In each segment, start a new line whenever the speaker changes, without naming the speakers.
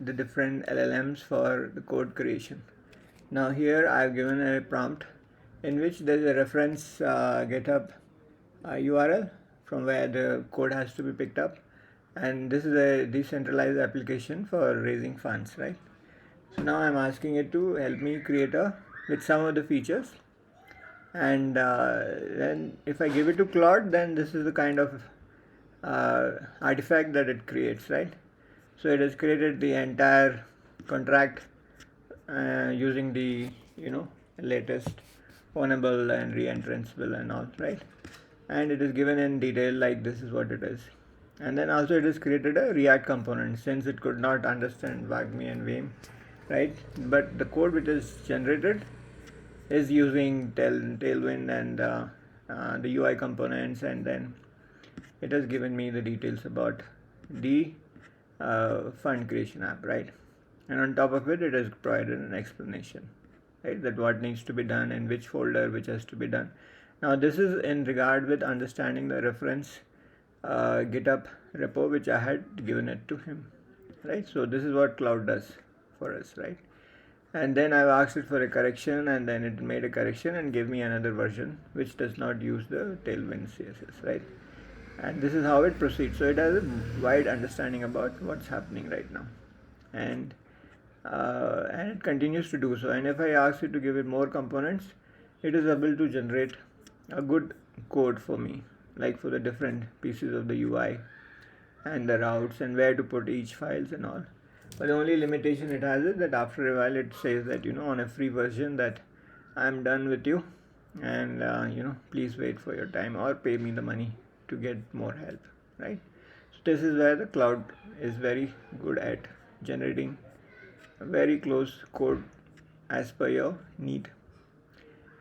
the different LLMs for the code creation. Now here I've given a prompt in which there's a reference GitHub URL from where the code has to be picked up, and this is a decentralized application for raising funds, right? So now I'm asking it to help me create with some of the features, and then if I give it to Claude, then this is the kind of artifact that it creates, right? So it has created the entire contract using the latest ownable and re-entranceable and all, right? And it is given in detail like this is what it is. And then also it has created a React component since it could not understand WAGMI and WAME, right? But the code which is generated is using Tailwind and the UI components, and then it has given me the details about the fund creation app, right? And on top of it, it has provided an explanation, right, that what needs to be done and which folder which has to be done. Now this is in regard with understanding the reference GitHub repo which I had given it to him, right? So this is what Claude does for us, right? And then I've asked it for a correction, and then it made a correction and gave me another version which does not use the Tailwind CSS, right? And this is how it proceeds. So it has a wide understanding about what's happening right now, and it continues to do so. And if I ask it to give it more components, it is able to generate a good code for me, like for the different pieces of the UI and the routes and where to put each files and all. But the only limitation it has is that after a while it says that on a free version that I'm done with you, and please wait for your time or pay me the money to get more help, right? So this is where the Claude is very good at generating a very close code as per your need.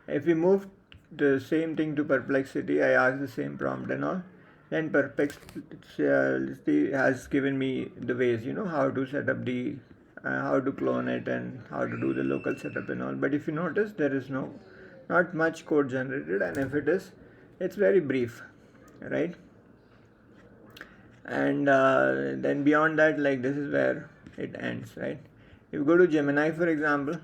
If we move the same thing to Perplexity, I asked the same prompt and all, then Perplexity has given me the ways, how to set up the how to clone it and how to do the local setup and all. But if you notice, there is not much code generated, and if it is, it's very brief, right? And then beyond that, like, this is where it ends, right? If you go to Gemini, for example,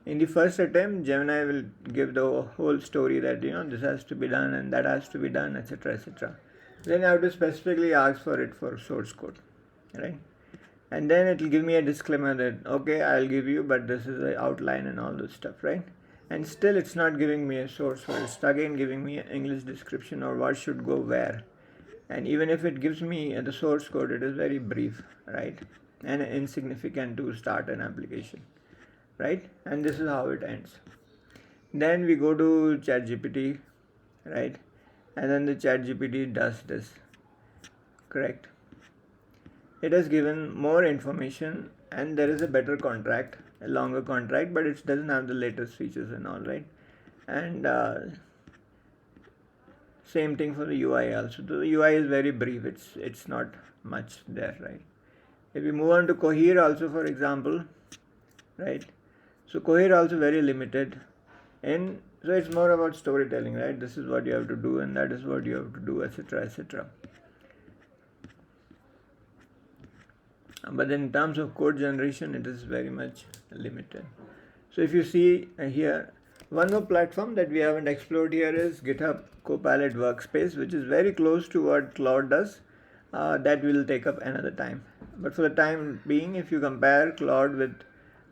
in the first attempt, Gemini will give the whole story that this has to be done and that has to be done, etc., etc. Then I have to specifically ask for it for source code, right? And then it will give me a disclaimer that okay, I'll give you, but this is the outline and all this stuff, right? And still it's not giving me a source code. It's again giving me an English description or what should go where. And even if it gives me the source code, it is very brief, right? And insignificant to start an application, right? And this is how it ends. Then we go to ChatGPT, right? And then the ChatGPT does this, correct? It has given more information, and there is a better contract, a longer contract, but it doesn't have the latest features and all, right? And same thing for the UI also. The UI is very brief. It's not much there, right? If we move on to Cohere also, for example, right? So Cohere also very limited, and so it's more about storytelling, right? This is what you have to do, and that is what you have to do, etc., etc. But in terms of code generation, it is very much limited. So if you see here, one more platform that we haven't explored here is GitHub Copilot Workspace, which is very close to what Claude does. That will take up another time. But for the time being, if you compare Claude with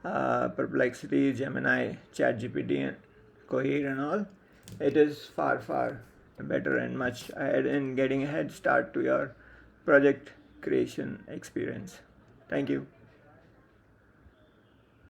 Perplexity, Gemini, ChatGPT, and Cohere and all, it is far, far better and much ahead in getting a head start to your project creation experience. Thank you.